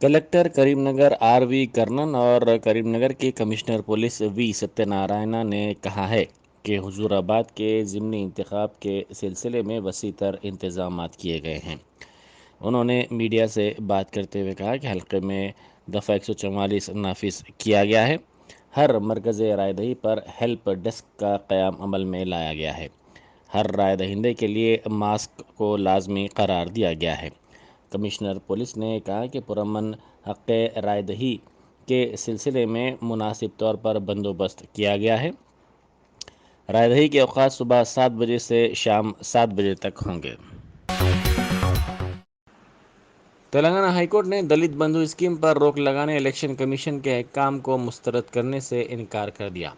Collector Karimnagar R V Karnan اور Karimnagar کے commissioner police V Satyanarayana نے کہا ہے کہ حضور آباد کے ضمنی انتخاب کے سلسلے میں وسیع تر انتظامات کیے گئے ہیں۔ انہوں نے میڈیا سے بات کرتے ہوئے کہا کہ حلقے میں دفعہ 144 نافذ کیا گیا ہے۔ ہر مرکز رائے دہی پر ہیلپ ڈیسک کا قیام عمل میں لایا گیا ہے۔ ہر رائے دہندے کے لیے ماسک کو لازمی قرار دیا گیا ہے۔ کمشنر پولیس نے کہا کہ پرامن حق رائے دہی کے سلسلے میں مناسب طور پر بندوبست کیا گیا ہے۔ رائے دہی کے اوقات صبح 7 بجے سے شام 7 بجے تک ہوں گے۔ تلنگانہ ہائی کورٹ نے دلت بندھو اسکیم پر روک لگانے الیکشن کمیشن کے حکام کو مسترد کرنے سے انکار کر دیا۔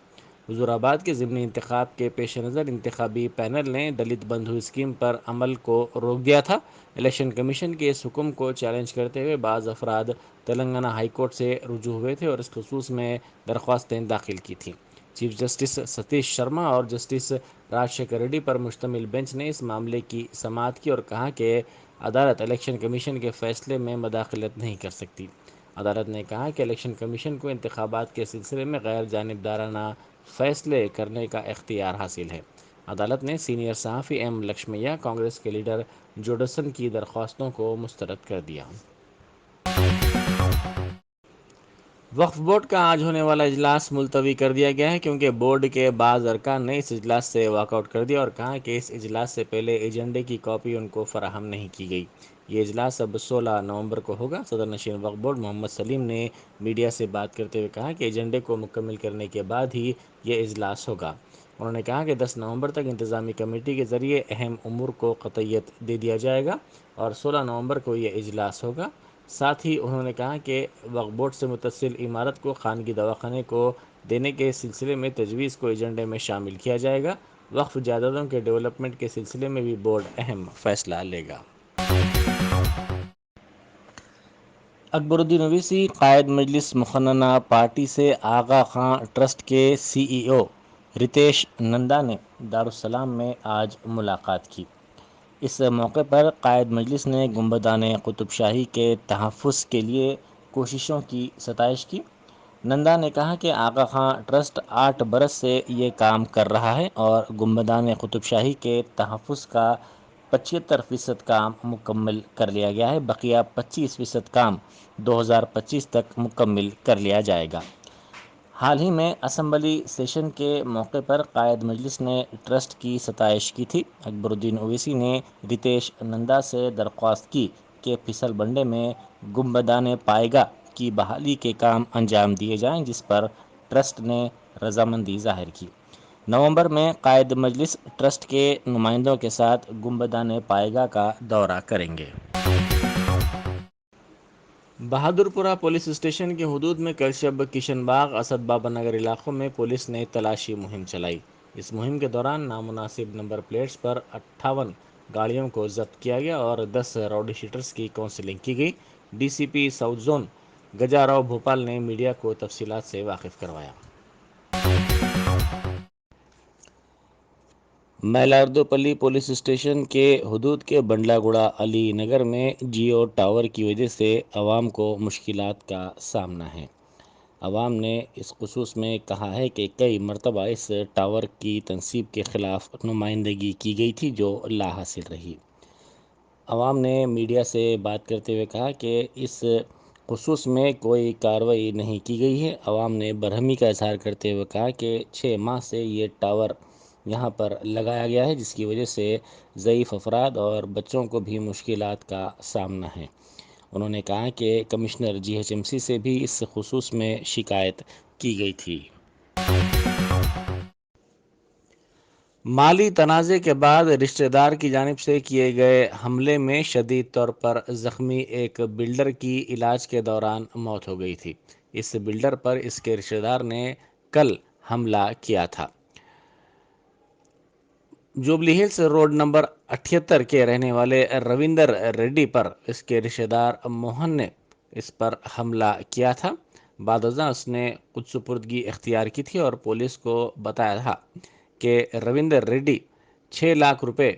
حضور آباد کے ضمنی انتخاب کے پیش نظر انتخابی پینل نے دلت بندھو اسکیم پر عمل کو روک دیا تھا۔ الیکشن کمیشن کے اس حکم کو چیلنج کرتے ہوئے بعض افراد تلنگانہ ہائی کورٹ سے رجوع ہوئے تھے اور اس خصوص میں درخواستیں داخل کی تھیں۔ چیف جسٹس ستیش شرما اور جسٹس راج شیکھر ریڈی پر مشتمل بینچ نے اس معاملے کی سماعت کی اور کہا کہ عدالت الیکشن کمیشن کے فیصلے میں مداخلت نہیں کر سکتی۔ عدالت نے کہا کہ الیکشن کمیشن کو انتخابات کے سلسلے میں غیر جانبدارانہ فیصلے کرنے کا اختیار حاصل ہے۔ عدالت نے سینئر صحافی ایم لکشمیہ، کانگریس کے لیڈر جوڈسن کی درخواستوں کو مسترد کر دیا۔ وقف بورڈ کا آج ہونے والا اجلاس ملتوی کر دیا گیا ہے کیونکہ بورڈ کے بعض ارکان نے اس اجلاس سے واک آؤٹ کر دیا اور کہا کہ اس اجلاس سے پہلے ایجنڈے کی کاپی ان کو فراہم نہیں کی گئی۔ یہ اجلاس اب 16 نومبر کو ہوگا۔ صدر نشین وقف بورڈ محمد سلیم نے میڈیا سے بات کرتے ہوئے کہا کہ ایجنڈے کو مکمل کرنے کے بعد ہی یہ اجلاس ہوگا۔ انہوں نے کہا کہ 10 نومبر تک انتظامی کمیٹی کے ذریعے اہم امور کو قطعیت دے دیا جائے گا اور 16 نومبر کو یہ اجلاس ہوگا۔ ساتھ ہی انہوں نے کہا کہ وقف بورڈ سے متصل عمارت کو خانگی دواخانے کو دینے کے سلسلے میں تجویز کو ایجنڈے میں شامل کیا جائے گا۔ وقف جائیدادوں کے ڈیولپمنٹ کے سلسلے میں بھی بورڈ اہم فیصلہ لے گا۔ اکبر الدین اویسی قائد مجلس مقننہ پارٹی سے آغا خان ٹرسٹ کے سی ای او رتیش نندا نے دارالسلام میں آج ملاقات کی۔ اس موقع پر قائد مجلس نے گنبدان قطب شاہی کے تحفظ کے لیے کوششوں کی ستائش کی۔ نندا نے کہا کہ آغا خان ٹرسٹ 8 برس سے یہ کام کر رہا ہے اور گنبدان قطب شاہی کے تحفظ کا 75% کام مکمل کر لیا گیا ہے۔ بقیہ 25% کام 2025 تک مکمل کر لیا جائے گا۔ حال ہی میں اسمبلی سیشن کے موقع پر قائد مجلس نے ٹرسٹ کی ستائش کی تھی۔ اکبر الدین اویسی نے رتیش نندا سے درخواست کی کہ پھسل بنڈے میں گنبدان پائیگا کی بحالی کے کام انجام دیے جائیں، جس پر ٹرسٹ نے رضامندی ظاہر کی۔ نومبر میں قائد مجلس ٹرسٹ کے نمائندوں کے ساتھ گنبدان پائیگا کا دورہ کریں گے۔ بہادرپورہ پولیس اسٹیشن کی حدود میں کل شب کشن باغ، اسد بابا نگر علاقوں میں پولیس نے تلاشی مہم چلائی۔ اس مہم کے دوران نامناسب نمبر پلیٹس پر 58 گاڑیوں کو ضبط کیا گیا اور 10 راؤڈی شیٹرز کی کاؤنسلنگ کی گئی۔ ڈی سی پی ساؤتھ زون گجا راؤ بھوپال نے میڈیا کو تفصیلات سے واقف کروایا۔ میلاردوپلی پولیس اسٹیشن کے حدود کے بنڈلا گوڑا علی نگر میں جیو ٹاور کی وجہ سے عوام کو مشکلات کا سامنا ہے۔ عوام نے اس خصوص میں کہا ہے کہ کئی مرتبہ اس ٹاور کی تنصیب کے خلاف نمائندگی کی گئی تھی جو لا حاصل رہی۔ عوام نے میڈیا سے بات کرتے ہوئے کہا کہ اس خصوص میں کوئی کارروائی نہیں کی گئی ہے۔ عوام نے برہمی کا اظہار کرتے ہوئے کہا کہ 6 ماہ سے یہ ٹاور یہاں پر لگایا گیا ہے، جس کی وجہ سے ضعیف افراد اور بچوں کو بھی مشکلات کا سامنا ہے۔ انہوں نے کہا کہ commissioner G H M C سے بھی اس خصوص میں شکایت کی گئی تھی۔ مالی تنازع کے بعد رشتہ دار کی جانب سے کیے گئے حملے میں شدید طور پر زخمی ایک بلڈر کی علاج کے دوران موت ہو گئی تھی۔ اس بلڈر پر اس کے رشتہ دار نے کل حملہ کیا تھا۔ جوبلی ہلز روڈ نمبر 78 کے رہنے والے رویندر ریڈی پر اس کے رشتہ دار موہن نے اس پر حملہ کیا تھا۔ بعد ازاں اس نے خود سپردگی اختیار کی تھی اور پولیس کو بتایا تھا کہ رویندر ریڈی 6 لاکھ روپے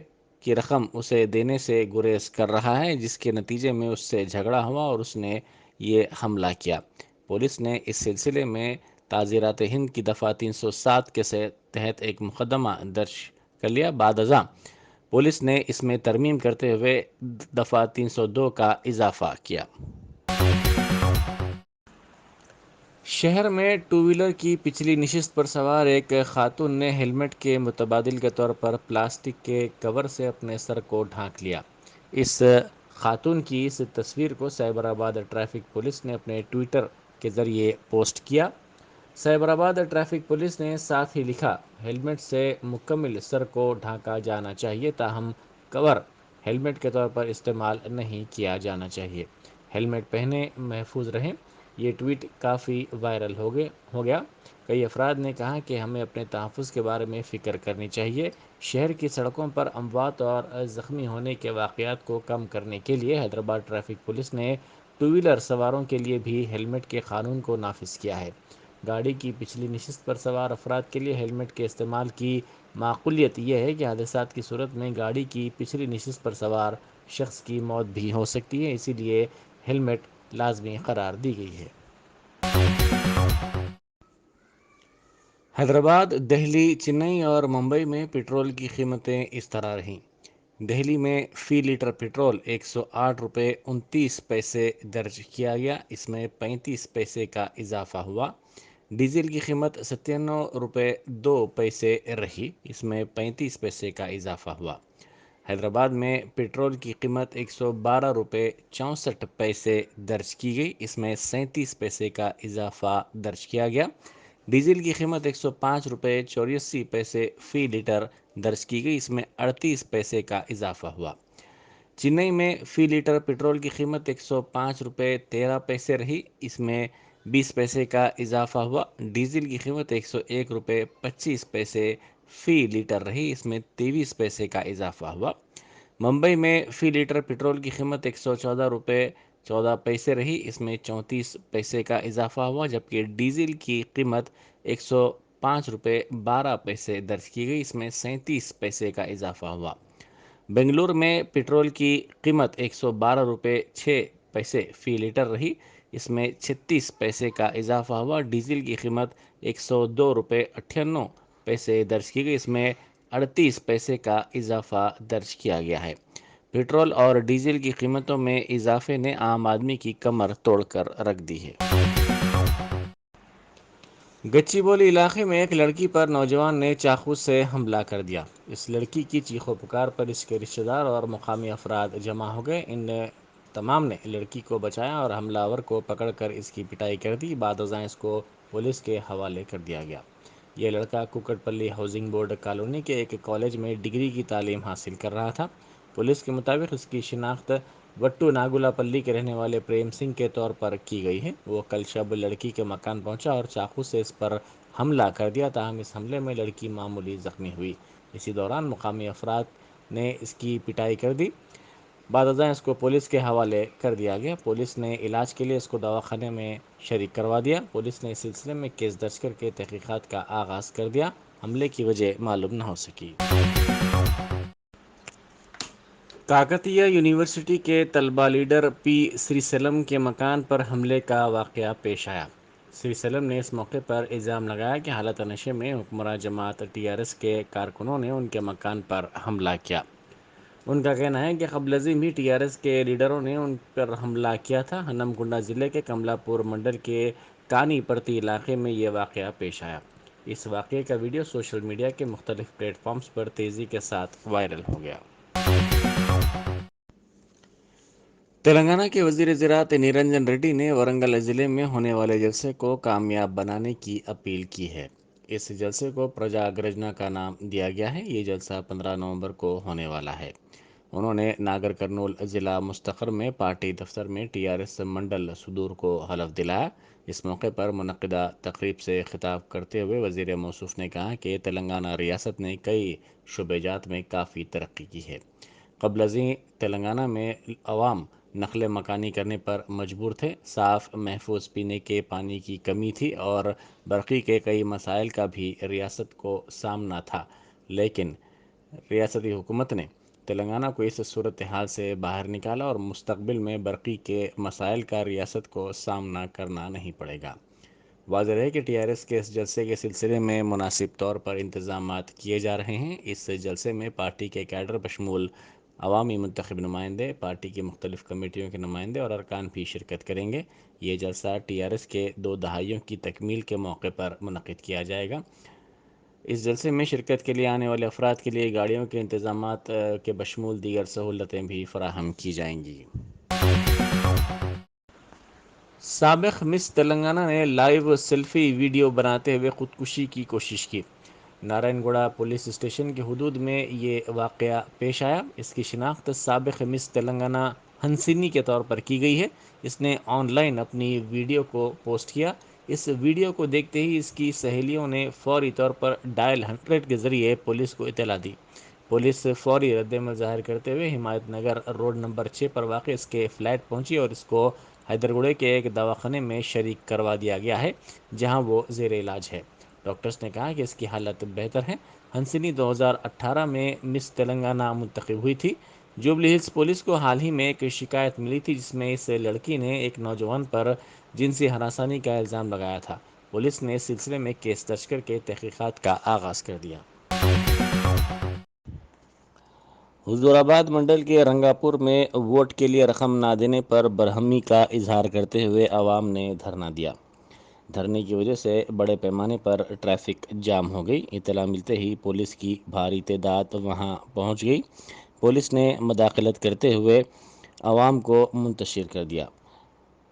کی رقم اسے دینے سے گریز کر رہا ہے، جس کے نتیجے میں اس سے جھگڑا ہوا اور اس نے یہ حملہ کیا۔ پولیس نے اس سلسلے میں تعزیرات ہند کی دفعہ 307 کے تحت ایک مقدمہ درج کر لیا۔ بعد ازاں پولیس نے اس میں ترمیم کرتے ہوئے دفعہ 302 کا اضافہ کیا۔ شہر میں ٹو ویلر کی پچھلی نشست پر سوار ایک خاتون نے ہیلمٹ کے متبادل کے طور پر پلاسٹک کے کور سے اپنے سر کو ڈھانک لیا۔ اس خاتون کی اس تصویر کو سائبر آباد ٹریفک پولیس نے اپنے ٹویٹر کے ذریعے پوسٹ کیا۔ سائبر آباد ٹریفک پولیس نے ساتھ ہی لکھا، ہیلمٹ سے مکمل سر کو ڈھانکا جانا چاہیے، تاہم کور ہیلمٹ کے طور پر استعمال نہیں کیا جانا چاہیے۔ ہیلمٹ پہنے، محفوظ رہیں۔ یہ ٹویٹ کافی وائرل ہو گیا۔ کئی افراد نے کہا کہ ہمیں اپنے تحفظ کے بارے میں فکر کرنی چاہیے۔ شہر کی سڑکوں پر اموات اور زخمی ہونے کے واقعات کو کم کرنے کے لیے حیدرآباد ٹریفک پولیس نے ٹو ویلر سواروں کے لیے بھی ہیلمٹ کے قانون کو نافذ کیا ہے۔ گاڑی کی پچھلی نشست پر سوار افراد کے لیے ہیلمٹ کے استعمال کی معقولیت یہ ہے کہ حادثات کی صورت میں گاڑی کی پچھلی نشست پر سوار شخص کی موت بھی ہو سکتی ہے، اسی لیے ہیلمٹ لازمی قرار دی گئی ہے۔ حیدرآباد، دہلی، چنئی اور ممبئی میں پٹرول کی قیمتیں اس طرح رہیں۔ دہلی میں فی لیٹر پٹرول 108.29 درج کیا گیا، اس میں 35 پیسے کا اضافہ ہوا۔ ڈیزل کی قیمت 97.02 رہی، اس میں 35 پیسے کا اضافہ ہوا۔ حیدرآباد میں پٹرول کی قیمت 112.64 درج کی گئی، اس میں 37 پیسے کا اضافہ درج کیا گیا۔ ڈیزل کی قیمت 105.84 فی لیٹر درج کی گئی، اس میں 38 پیسے کا اضافہ ہوا۔ چنئی میں فی لیٹر پٹرول کی قیمت 105.13 رہی، اس میں 20 پیسے کا اضافہ ہوا۔ ڈیزل کی قیمت 101.25 فی لیٹر رہی، اس میں 23 پیسے کا اضافہ ہوا۔ ممبئی میں فی لیٹر پٹرول کی قیمت 114.14 رہی، اس میں 34 پیسے کا اضافہ ہوا، جبکہ ڈیزل کی قیمت 105.12 درج کی گئی، اس میں 37 پیسے کا اضافہ ہوا۔ بنگلور میں پٹرول کی قیمت 112.06 فی لیٹر رہی، اس میں 36 پیسے کا اضافہ ہوا۔ ڈیزل کی قیمت 102.98 درج کی گئی، اس میں 38 پیسے کا اضافہ درج کیا گیا ہے۔ پٹرول اور ڈیزل کی قیمتوں میں اضافے نے عام آدمی کی کمر توڑ کر رکھ دی ہے۔ گچی بولی علاقے میں ایک لڑکی پر نوجوان نے چاقو سے حملہ کر دیا۔ اس لڑکی کی چیخ و پکار پر اس کے رشتہ دار اور مقامی افراد جمع ہو گئے۔ ان تمام نے لڑکی کو بچایا اور حملہ آور کو پکڑ کر اس کی پٹائی کر دی۔ بعد ازاں اس کو پولیس کے حوالے کر دیا گیا۔ یہ لڑکا کوکٹ پلی ہاؤسنگ بورڈ کالونی کے ایک کالج میں ڈگری کی تعلیم حاصل کر رہا تھا۔ پولیس کے مطابق اس کی شناخت وٹو ناگولا پلی کے رہنے والے پریم سنگھ کے طور پر کی گئی ہے۔ وہ کل شب لڑکی کے مکان پہنچا اور چاقو سے اس پر حملہ کر دیا، تاہم اس حملے میں لڑکی معمولی زخمی ہوئی۔ اسی دوران مقامی افراد نے اس کی پٹائی کر دی۔ بعد ازاں اس کو پولیس کے حوالے کر دیا گیا۔ پولیس نے علاج کے لیے اس کو دواخانے میں شریک کروا دیا۔ پولیس نے اس سلسلے میں کیس درج کر کے تحقیقات کا آغاز کر دیا۔ حملے کی وجہ معلوم نہ ہو سکی۔ کاکتیہ یونیورسٹی کے طلبہ لیڈر پی سری سیلم کے مکان پر حملے کا واقعہ پیش آیا۔ سری سیلم نے اس موقع پر الزام لگایا کہ حالت نشے میں حکمراں جماعت TRS کے کارکنوں نے ان کے مکان پر حملہ کیا۔ ان کا کہنا ہے کہ قبل ازیں بھی TRS کے لیڈروں نے ان پر حملہ کیا تھا۔ ہنمکنڈا ضلع کے کملا پور منڈل کے کانی پرتی علاقے میں یہ واقعہ پیش آیا۔ اس واقعے کا ویڈیو سوشل میڈیا کے مختلف پلیٹ فارمز پر تیزی کے ساتھ وائرل ہو گیا۔ تلنگانہ کے وزیر زراعت نرنجن ریڈی نے ورنگل ضلع میں ہونے والے جلسے کو کامیاب بنانے کی اپیل کی ہے۔ اس جلسے کو پرجا گرجنا کا نام دیا گیا ہے۔ یہ جلسہ 15 نومبر کو ہونے والا ہے۔ انہوں نے ناگر کرنول ضلع مستقر میں پارٹی دفتر میں TRS منڈل صدور کو حلف دلایا۔ اس موقع پر منعقدہ تقریب سے خطاب کرتے ہوئے وزیر موصوف نے کہا کہ تلنگانہ ریاست نے کئی شعبہ جات میں کافی ترقی کی ہے۔ قبل ازیں تلنگانہ میں عوام نقل مکانی کرنے پر مجبور تھے، صاف محفوظ پینے کے پانی کی کمی تھی اور برقی کے کئی مسائل کا بھی ریاست کو سامنا تھا، لیکن ریاستی حکومت نے تلنگانہ کو اس صورتحال سے باہر نکالا اور مستقبل میں برقی کے مسائل کا ریاست کو سامنا کرنا نہیں پڑے گا۔ واضح ہے کہ ٹی آر ایس کے اس جلسے کے سلسلے میں مناسب طور پر انتظامات کیے جا رہے ہیں۔ اس جلسے میں پارٹی کے کیڈر بشمول عوامی منتخب نمائندے، پارٹی کی مختلف کمیٹیوں کے نمائندے اور ارکان بھی شرکت کریں گے۔ یہ جلسہ ٹی آر ایس کے 2 دہائیوں کی تکمیل کے موقع پر منعقد کیا جائے گا۔ اس جلسے میں شرکت کے لیے آنے والے افراد کے لیے گاڑیوں کے انتظامات کے بشمول دیگر سہولتیں بھی فراہم کی جائیں گی۔ سابق مس تلنگانہ نے لائیو سیلفی ویڈیو بناتے ہوئے خودکشی کی کوشش کی۔ نارائن گوڑہ پولیس اسٹیشن کے حدود میں یہ واقعہ پیش آیا۔ اس کی شناخت سابق مس تلنگانہ ہنسنی کے طور پر کی گئی ہے۔ اس نے آن لائن اپنی ویڈیو کو پوسٹ کیا۔ اس ویڈیو کو دیکھتے ہی اس کی سہیلیوں نے فوری طور پر ڈائل 100 کے ذریعے پولیس کو اطلاع دی۔ پولیس فوری رد عمل ظاہر کرتے ہوئے ہمایت نگر روڈ نمبر 6 پر واقع اس کے فلیٹ پہنچی اور اس کو حیدرگوڑے کے ایک دواخانے میں شریک کروا دیا گیا ہے، جہاں وہ زیر علاج ہے۔ ڈاکٹرز نے کہا کہ اس کی حالت بہتر ہے۔ ہنسنی 2018 میں مس تلنگانہ منتخب ہوئی تھی۔ جوبلی ہلز پولیس کو حال ہی میں ایک شکایت ملی تھی جس میں اس لڑکی نے ایک نوجوان پر جنسی ہراسانی کا الزام لگایا تھا۔ پولیس نے اس سلسلے میں کیس درج کر کے تحقیقات کا آغاز کر دیا۔ حضور آباد منڈل کے رنگاپور میں ووٹ کے لیے رقم نہ دینے پر برہمی کا اظہار کرتے ہوئے عوام نے دھرنا دیا۔ دھرنے کی وجہ سے بڑے پیمانے پر ٹریفک جام ہو گئی۔ اطلاع ملتے ہی پولیس کی بھاری تعداد وہاں پہنچ گئی۔ پولیس نے مداخلت کرتے ہوئے عوام کو منتشر کر دیا۔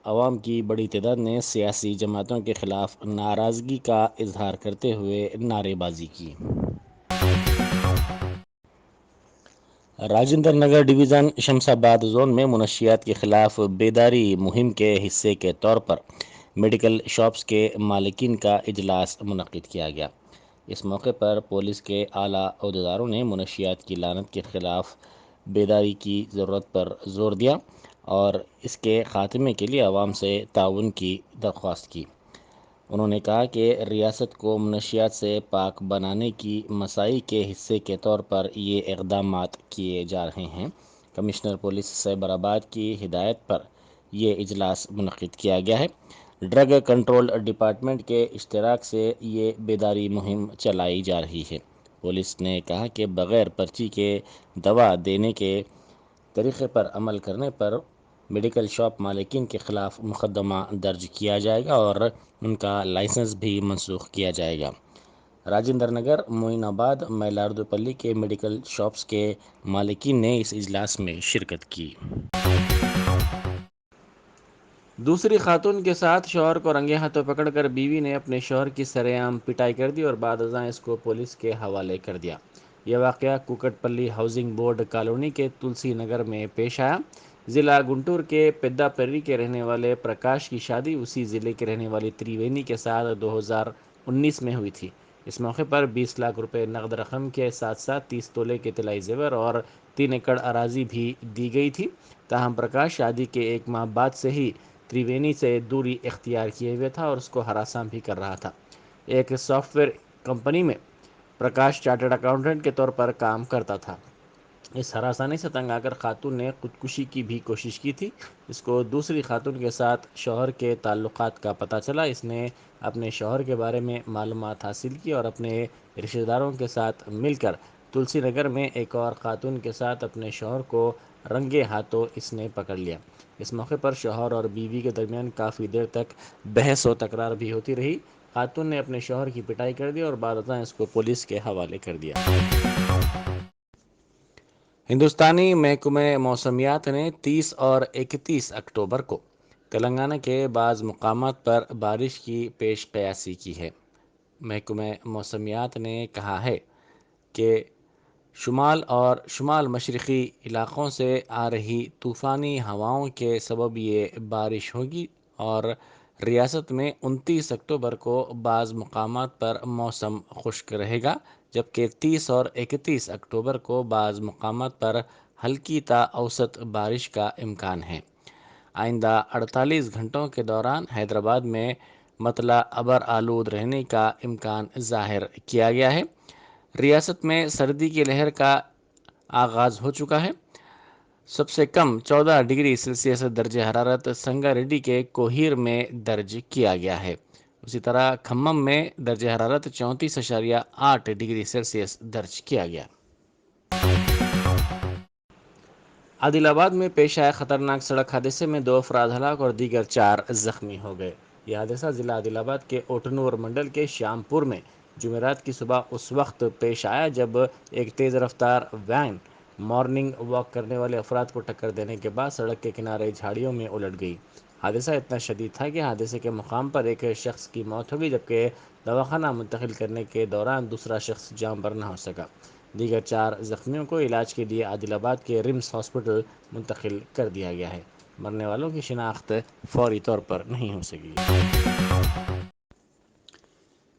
عوام کی بڑی تعداد نے سیاسی جماعتوں کے خلاف ناراضگی کا اظہار کرتے ہوئے نعرے بازی کی۔ راجندر نگر ڈویژن شمس آباد زون میں منشیات کے خلاف بیداری مہم کے حصے کے طور پر میڈیکل شاپس کے مالکین کا اجلاس منعقد کیا گیا۔ اس موقع پر پولیس کے اعلیٰ عہدیداروں نے منشیات کی لعنت کے خلاف بیداری کی ضرورت پر زور دیا اور اس کے خاتمے کے لیے عوام سے تعاون کی درخواست کی۔ انہوں نے کہا کہ ریاست کو منشیات سے پاک بنانے کی مساعی کے حصے کے طور پر یہ اقدامات کیے جا رہے ہیں۔ کمشنر پولیس سائبر آباد کی ہدایت پر یہ اجلاس منعقد کیا گیا ہے۔ ڈرگ کنٹرول ڈپارٹمنٹ کے اشتراک سے یہ بیداری مہم چلائی جا رہی ہے۔ پولیس نے کہا کہ بغیر پرچی کے دوا دینے کے طریقے پر عمل کرنے پر میڈیکل شاپ مالکین کے خلاف مقدمہ درج کیا جائے گا اور ان کا لائسنس بھی منسوخ کیا جائے گا۔ راجندر نگر، معین آباد، میلاردوپلی کے میڈیکل شاپس کے مالکین نے اس اجلاس میں شرکت کی۔ دوسری خاتون کے ساتھ شوہر کو رنگے ہاتھوں پکڑ کر بیوی نے اپنے شوہر کی سرے عام پٹائی کر دی اور بعد ازاں اس کو پولیس کے حوالے کر دیا۔ یہ واقعہ کوکٹ پلی ہاؤسنگ بورڈ کالونی کے تلسی نگر میں پیش آیا۔ ضلع گنٹور کے پیدا پری کے رہنے والے پرکاش کی شادی اسی ضلع کے رہنے والی تریوینی کے ساتھ 2019 میں ہوئی تھی۔ اس موقع پر 20 لاکھ روپے نقد رقم کے ساتھ ساتھ 30 تولے کے طلائی زیور اور 3 ایکڑ اراضی بھی دی گئی تھی۔ تاہم پرکاش شادی کے 1 ماہ بعد سے ہی تریوینی سے دوری اختیار کیے ہوئے تھا اور اس کو ہراساں بھی کر رہا تھا۔ ایک سافٹ ویئر کمپنی میں پرکاش چارٹرڈ اکاؤنٹنٹ کے طور پر کام کرتا تھا۔ اس ہراسانی سے تنگ آ کر خاتون نے خودکشی کی بھی کوشش کی تھی۔ اس کو دوسری خاتون کے ساتھ شوہر کے تعلقات کا پتہ چلا۔ اس نے اپنے شوہر کے بارے میں معلومات حاصل کی اور اپنے رشتہ داروں کے ساتھ مل کر تلسی نگر میں ایک اور خاتون کے ساتھ اپنے شوہر کو رنگے ہاتھوں اس نے پکڑ لیا۔ اس موقع پر شوہر اور بیوی کے درمیان کافی دیر تک بحث و تکرار بھی ہوتی رہی۔ خاتون نے اپنے شوہر کی پٹائی کر دی اور بعد ازاں اس کو پولیس کے حوالے کر دیا۔ ہندوستانی محکمہ موسمیات نے 30 اور 31 اکتوبر کو تلنگانہ کے بعض مقامات پر بارش کی پیش قیاسی کی ہے۔ محکمہ موسمیات نے کہا ہے کہ شمال اور شمال مشرقی علاقوں سے آ رہی طوفانی ہواؤں کے سبب یہ بارش ہوگی اور ریاست میں 29 اکتوبر کو بعض مقامات پر موسم خشک رہے گا، جبکہ 30 اور 31 اکتوبر کو بعض مقامات پر ہلکی تا اوسط بارش کا امکان ہے۔ آئندہ 48 گھنٹوں کے دوران حیدرآباد میں مطلع ابر آلود رہنے کا امکان ظاہر کیا گیا ہے۔ ریاست میں سردی کی لہر کا آغاز ہو چکا ہے۔ سب سے کم 14 ڈگری سیلسیس درجہ حرارت سنگا ریڈی کے کوہیر میں درج کیا گیا ہے۔ اسی طرح کھمم میں درجہ حرارت 34.8 ڈگری سیلسیس درج کیا گیا۔ عادل آباد میں پیش آئے خطرناک سڑک حادثے میں 2 افراد ہلاک اور دیگر 4 زخمی ہو گئے۔ یہ حادثہ ضلع عادل آباد کے اوٹنور منڈل کے شام پور میں جمعرات کی صبح اس وقت پیش آیا جب ایک تیز رفتار وین مارننگ واک کرنے والے افراد کو ٹکر دینے کے بعد سڑک کے کنارے جھاڑیوں میں الٹ گئی۔ حادثہ اتنا شدید تھا کہ حادثے کے مقام پر ایک شخص کی موت ہو گئی جبکہ دواخانہ منتقل کرنے کے دوران دوسرا شخص جاں بر نہ ہو سکا۔ دیگر 4 زخمیوں کو علاج کے لیے عادل آباد کے رمس ہاسپٹل منتقل کر دیا گیا ہے۔ مرنے والوں کی شناخت فوری طور پر نہیں ہو سکی۔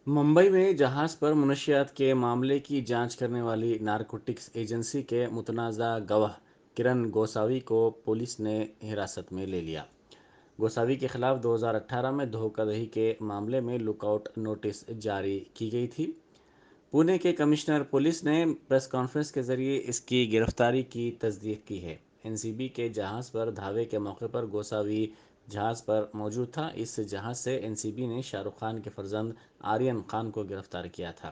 ممبئی میں جہاز پر منشیات کے معاملے کی جانچ کرنے والی نارکوٹکس ایجنسی کے متنازع گواہ کرن گوساوی کو پولیس نے حراست میں لے لیا۔ گوساوی کے خلاف 2018 میں دھوکہ دہی کے معاملے میں لک آؤٹ نوٹس جاری کی گئی تھی۔ پونے کے کمشنر پولیس نے پریس کانفرنس کے ذریعے اس کی گرفتاری کی تصدیق کی ہے۔ این سی بی کے جہاز پر دھاوے کے موقع پر گوساوی جہاز پر موجود تھا۔ اس جہاز سے این سی بی نے شاہ رخ خان کے فرزند آرین خان کو گرفتار کیا تھا۔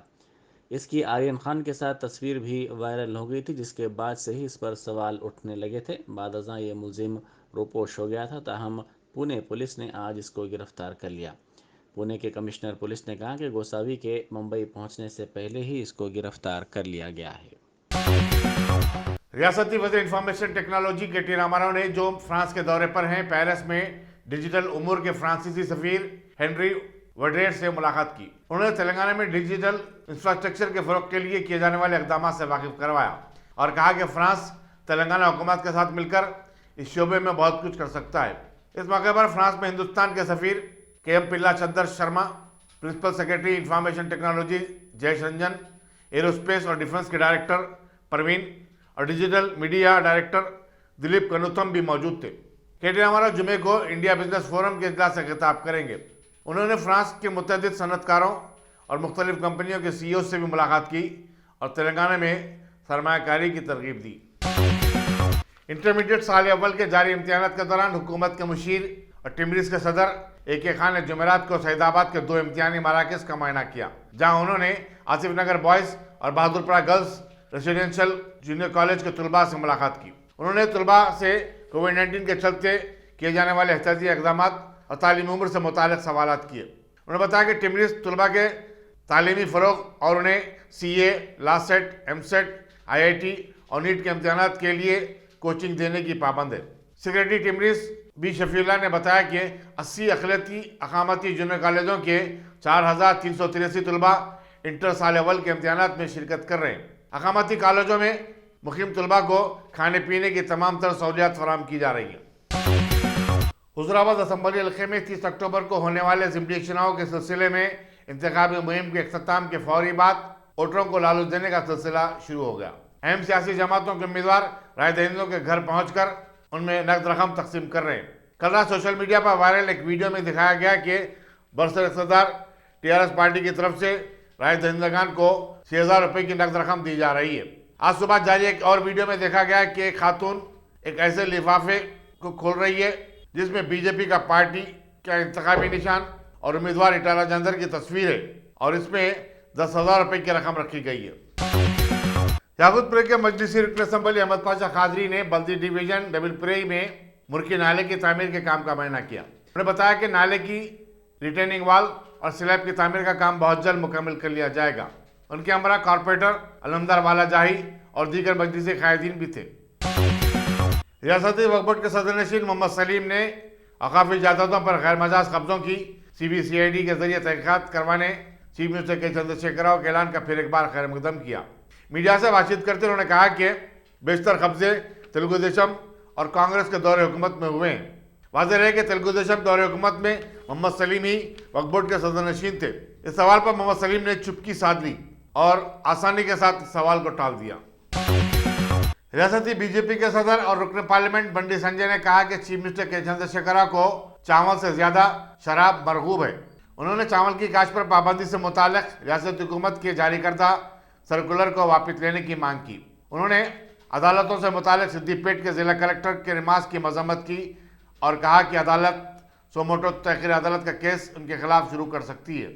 اس کی آرین خان کے ساتھ تصویر بھی وائرل ہو گئی تھی جس کے بعد سے ہی اس پر سوال اٹھنے لگے تھے۔ بعد ازاں یہ ملزم روپوش ہو گیا تھا تاہم پونے پولیس نے آج اس کو گرفتار کر لیا۔ پونے کے کمشنر پولیس نے کہا کہ گوساوی کے ممبئی پہنچنے سے پہلے ہی اس کو گرفتار کر لیا گیا ہے۔ ریاستی وزیر انفارمیشن ٹیکنالوجی کے ٹی رامانو نے جو فرانس کے دورے پر ہیں پیرس میں ڈیجیٹل امور کے فرانسیسی سفیر ہنری وڈریٹ سے ملاقات کی۔ انہوں نے تلنگانہ میں ڈیجیٹل انفراسٹرکچر کے فروغ کے لیے کیے جانے والے اقدامات سے واقف کروایا اور کہا کہ فرانس تلنگانہ حکومت کے ساتھ مل کر اس شعبے میں بہت کچھ کر سکتا ہے۔ اس موقع پر فرانس میں ہندوستان کے سفیر کے ایم پلا Chandra Sharma, principal secretary information technology Jayesh Ranjan, aerospace اور ڈیفنس کے ڈائریکٹر پروین اور digital media director Dileep Konatham بھی موجود تھے۔ کے ٹی رامانو جمعے کو انڈیا بزنس فورم کے اجلاس سے خطاب کریں گے۔ انہوں نے فرانس کے متعدد صنعت کاروں اور مختلف کمپنیوں کے سی ای او سے بھی ملاقات کی اور تلنگانہ میں سرمایہ کاری کی ترغیب دی۔ انٹرمیڈیٹ سال اول کے جاری امتحانات کے دوران حکومت کے مشیر اور ٹمریس کے صدر اے کے خان نے جمعرات کو سعید آباد کے 2 امتحانی مراکز کا معائنہ کیا جہاں انہوں نے آصف نگر بوائز اور Bahadurpura girls residential junior college کے طلباء سے ملاقات کی۔ انہوں نے طلباء سے کووڈ-19 کے چلتے کیے جانے والے احتیاطی اقدامات اور تعلیمی امور سے متعلق سوالات کیے۔ انہوں نے بتایا کہ ٹمریس طلباء کے تعلیمی فروغ اور انہیں C A, LAWCET, EAMCET, I I T اور نیٹ کے امتحانات کے لیے کوچنگ دینے کی پابند ہے۔ سیکرٹری ٹمریس بی شفیع اللہ نے بتایا کہ 80 اقامتی جونیئر کالجوں کے 4383 طلباء انٹر سال اول کے امتحانات میں شرکت کر رہے ہیں۔ اقامتی کالجوں میں مقیم طلباء کو کھانے پینے کی تمام تر سہولیات فراہم کی جا رہی ہیں۔ حضرآباد اسمبلی حلقے میں 30 اکتوبر کو ہونے والے ضمنی چناؤ کے سلسلے میں انتخابی مہم کے اختتام کے فوری بعد ووٹروں کو لالچ دینے کا سلسلہ شروع ہو گیا۔ اہم سیاسی جماعتوں کے امیدوار رائے دہندوں کے گھر پہنچ کر ان میں نقد رقم تقسیم کر رہے ہیں۔ کل رات سوشل میڈیا پر وائرل ایک ویڈیو میں دکھایا گیا کہ برسر اقتدار ٹی آر ایس پارٹی کی طرف سے رائے دہندگان کو 6000 روپے کی نقد رقم دی جا رہی ہے۔ آج صبح جاری ایک اور ویڈیو میں دیکھا گیا کہ ایک خاتون ایک ایسے لفافے کو کھول رہی ہے جس میں بی جے پی کا پارٹی کا انتخابی نشان اور امیدوار ایٹالہ جندر کی تصویر ہے اور اس میں 10,000 روپے کی رقم رکھی گئی ہے۔ یاقوت پورے کے مجلسی رکن اسمبلی احمد پاشا قادری نے بلدی ڈویژن ڈبل پوری میں مرکی نالے کی تعمیر کے کام کا معائنہ کیا۔ انہوں نے بتایا کہ نالے کی ریٹیننگ وال اور سلیب کی تعمیر کا کام بہت جلد مکمل کر لیا جائے گا۔ ان کے ہمراہ کارپوریٹر علمدار والا جاہی اور دیگر مجلسی قائدین بھی تھے۔ ریاستی وقف بورڈ کے صدر نشین محمد سلیم نے اوقافی جائیدادوں پر غیر مجاز قبضوں کی C B C I D کے ذریعے تحقیقات کروانے چیف منسٹر کے چندر شیکھر راؤ کے اعلان کا پھر ایک بار خیر مقدم کیا۔ میڈیا سے بات چیت کرتے انہوں نے کہا کہ بیشتر قبضے تلگو دیشم اور کانگریس کے دور حکومت میں ہوئے ہیں۔ واضح رہے کہ تلگو دیشم دور حکومت میں محمد سلیم ہی وقف بورڈ کے صدر نشین تھے۔ اس سوال پر محمد سلیم نے چپکی سادھ لی اور آسانی کے ساتھ سوال کو ٹال دیا۔ ریاستی بی جے پی کے صدر اور رکن پارلیمنٹ بنڈی سنجے نے کہا کہ چیف منسٹر کے چندر شیکھر راؤ کو چاول سے زیادہ شراب مرغوب ہے۔ انہوں نے چاول کی کاشت پر پابندی سے متعلق ریاستی حکومت کے جاری کردہ سرکولر کو واپس لینے کی مانگ کی۔ انہوں نے عدالتوں سے متعلق سدی پیٹ کے ضلع کلکٹر کے ریمارکس کی مذمت کی اور کہا کہ عدالت سوموٹو تحقیری عدالت کا کیس ان کے خلاف شروع کر سکتی ہے۔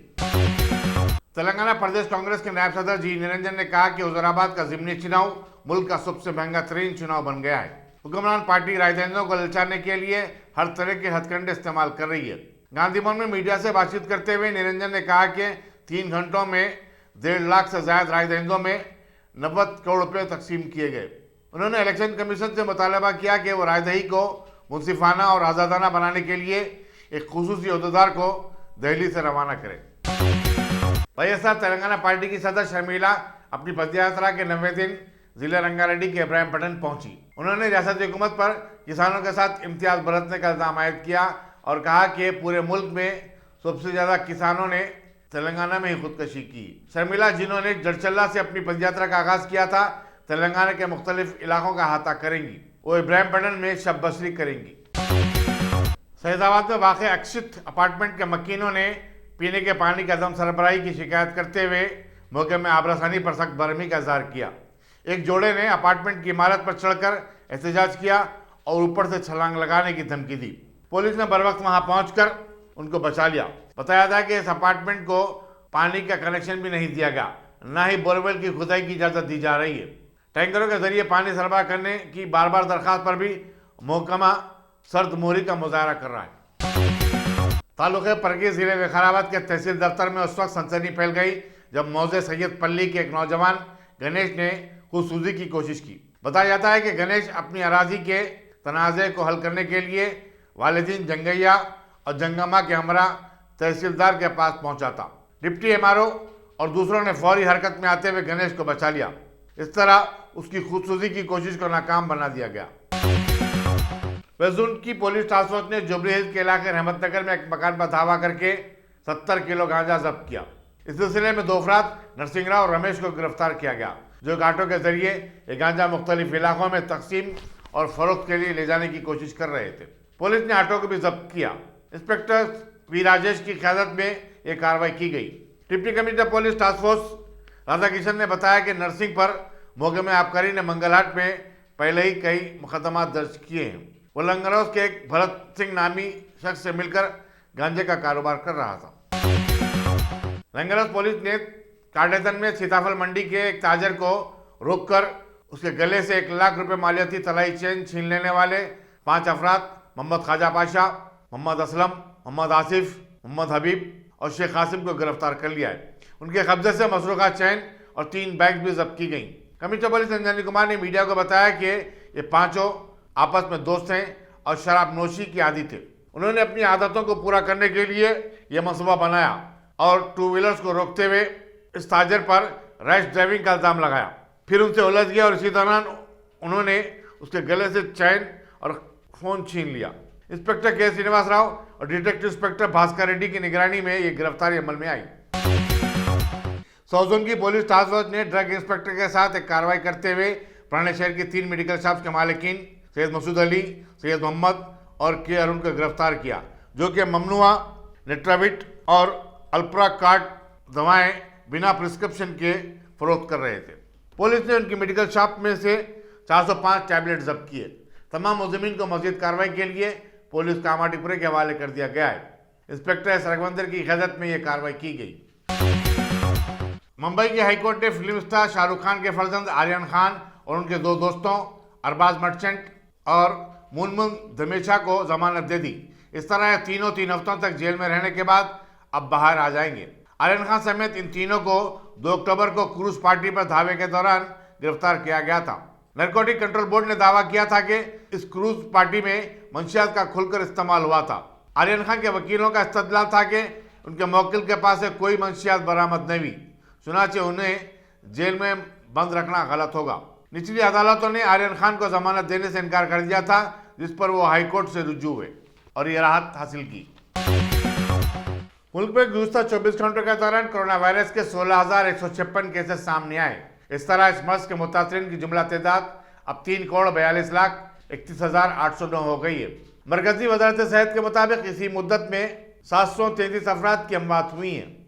تلنگانہ پردیش کانگریس کے نائب صدر جی نرنجن نے کہا کہ حضرآباد کا ضمنی چناؤ ملک کا سب سے مہنگا ترین چناؤ بن گیا ہے۔ حکمران پارٹی رائے دہندوں کو للچانے کے لیے ہر طرح کے ہتھ کنڈے استعمال کر رہی ہے۔ گاندھی بھون میں میڈیا سے بات چیت کرتے ہوئے نرنجن نے کہا کہ 3 گھنٹوں میں 1.5 لاکھ سے زائد رائے دہندوں میں 90 کروڑ روپے تقسیم کیے گئے۔ انہوں نے الیکشن کمیشن سے مطالبہ کیا کہ وہ رائے دہی کو منصفانہ اور آزادانہ بنانے کے لیے ایک خصوصی عہدیدار کو دہلی سے روانہ کرے۔ وائیسار تلنگانہ پارٹی کی صدر شرمیلا اپنی پد یاترا کے 90 دن ضلع رنگا ریڈی کے ابراہیم پٹن پہنچی۔ انہوں نے ریاستی حکومت پر کسانوں کے ساتھ امتیاز برتنے کا الزام عائد کیا اور کہا کہ پورے ملک میں سب سے زیادہ کسانوں نے تلنگانہ میں ہی خودکشی کی۔ شرمیلا جنہوں نے جڑچلہ سے اپنی پد یاترا کا آغاز کیا تھا، تلنگانہ کے مختلف علاقوں کا احاطہ کریں گی۔ وہ ابراہیم پٹن میں شب بسری کریں گی۔ سعید آباد میں واقع اکشت اپارٹمنٹ کے مکینوں نے پینے کے پانی کی عدم سربراہی کی شکایت کرتے ہوئے موقع میں آب رسانی پر سخت برہمی کا اظہار کیا۔ ایک جوڑے نے اپارٹمنٹ کی عمارت پر چڑھ کر احتجاج کیا اور اوپر سے چھلانگ لگانے کی دھمکی دی۔ پولیس نے بروقت وہاں پہنچ کر ان کو بچا لیا۔ بتایا تھا کہ اس اپارٹمنٹ کو پانی کا کنیکشن بھی نہیں دیا گیا، نہ ہی بورویل کی کھدائی کی اجازت دی جا رہی ہے۔ ٹینکروں کے ذریعے پانی سربراہ کرنے کی بار بار درخواست پر بھی محکمہ سرد مہری کا مظاہرہ کر رہا ہے۔ تعلقہ پرگی ضلع وقار کے تحصیل دفتر میں اس وقت سنسنی پھیل گئی جب موضع سید پلی کے ایک نوجوان گنیش نے خود سوزی کی کوشش کی۔ بتایا جاتا ہے کہ گنیش اپنی اراضی کے تنازع کو حل کرنے کے لیے والدین جنگیا اور جنگما کے ہمراہ تحصیلدار کے پاس پہنچا تھا۔ ڈپٹی ایم آر او اور دوسروں نے فوری حرکت میں آتے ہوئے گنیش کو بچا لیا۔ اس طرح اس کی خودسوزی کی کوشش کو ناکام بنا دیا گیا۔ ویسٹ زون کی پولیس ٹاسک فورس نے جوبلی ہلز کے علاقے رحمت نگر میں ایک مکان پر دھاوا کر کے 70 کلو گانجا ضبط کیا۔ اس سلسلے میں 2 افراد نرسنگ راؤ اور رمیش کو گرفتار کیا گیا، جو آٹو کے ذریعے یہ گانجا مختلف علاقوں میں تقسیم اور فروخت کے لیے لے جانے کی کوشش کر رہے تھے۔ پولیس نے آٹو کو بھی ضبط کیا۔ انسپکٹر وی راجیش کی قیادت میں یہ کارروائی کی گئی۔ Deputy commissioner police task force Radha Kishan نے بتایا کہ نرسنگ پر موقع میں آبکاری نے منگل ہاٹ میں پہلے ہی کئی مقدمات درج کیے ہیں۔ وہ لنگروز کے ایک بھرت سنگھ نامی شخص سے مل کر گانجے کا کاروبار کر رہا تھا۔ لنگروز پولیس نے کاٹیتن میں سیتافل منڈی کے ایک تاجر کو روک کر اس کے گلے سے 1 لاکھ روپے مالیاتی طلائی چین چھین لینے والے 5 افراد محمد خواجہ پاشا، محمد اسلم، محمد آصف، محمد حبیب اور شیخ قاسم کو گرفتار کر لیا ہے۔ ان کے قبضے سے مسروقہ چین اور 3 بیگ بھی ضبط کی گئیں۔ کمشنر پولیس انجنی کمار نے میڈیا کو بتایا کہ یہ 5 آپس میں دوست ہیں اور شراب نوشی کی عادی تھے۔ انہوں نے اپنی عادتوں کو پورا کرنے کے لیے یہ منصوبہ بنایا اور 2 ویلرز کو روکتے ہوئے اس تاجر پر ریش ڈرائیونگ کا الزام لگایا، پھر ان سے الجھ گیا اور اسی دوران انہوں نے اس کے گلے سے چین اور فون چھین لیا۔ انسپکٹر کے سرینواس راؤ اور ڈیٹیکٹو انسپکٹر بھاسکر ریڈی کی نگرانی میں یہ گرفتاری عمل میں آئی۔ ساؤتھ زون کی پولیس ٹاسک فورس نے ڈرگ انسپکٹر کے ساتھ ایک کارروائی کرتے ہوئے پرانے شہر کی 3 میڈیکل شاپس کے مالکین سید مسعود علی، سید محمد اور کے ارون کو گرفتار کیا، جو کہ ممنوعہ نیٹراوٹ اور الپرا کارڈ دوائیں بنا پرسکرپشن کے فروخت کر رہے تھے۔ پولیس نے ان کی میڈیکل شاپ میں سے 405 ٹیبلٹ ضبط کیے۔ تمام ملزمین کو مزید کارروائی کے لیے پولیس کاماٹی پورے کے حوالے کر دیا گیا ہے۔ انسپکٹر ایس رگھوندر کی قیادت میں یہ کارروائی کی گئی۔ ممبئی کی ہائی کورٹ نے فلم اسٹار شاہ رخ خان کے فرزند آریان خان اور ان کے 2 دوستوں ارباز مرچنٹ اور مونمن دھمیچا کو ضمانت دے دی۔ اس طرح یہ تینوں 3 ہفتوں تک جیل میں رہنے کے بعد اب باہر آ جائیں گے۔ آریان خان سمیت ان تینوں کو 2 اکتوبر کو کروز پارٹی پر دھاوے کے دوران گرفتار کیا گیا تھا۔ نارکوٹک کنٹرول بورڈ نے دعویٰ کیا تھا کہ اس کروز پارٹی میں منشیات کا کھل کر استعمال ہوا تھا۔ آریان خان کے وکیلوں کا استدلال تھا کہ ان کے موکل کے پاس سے کوئی منشیات برآمد نہیں ہوئی، چنانچہ انہیں جیل میں بند رکھنا غلط ہوگا۔ نچلی عدالتوں نے آریان خان کو ضمانت دینے سے انکار کر دیا تھا، جس پر وہ ہائی کورٹ سے رجوع ہوئے اور یہ راحت حاصل کی۔ ملک میں گزشتہ 24 گھنٹوں کے دوران کورونا وائرس کے 16,156 کیسز سامنے آئے۔ اس طرح اس مرض کے متاثرین کی جملہ تعداد اب 3,42,31,809 ہو گئی ہے۔ مرکزی وزارت صحت کے مطابق اسی مدت میں 733 افراد کی اموات ہوئی ہیں۔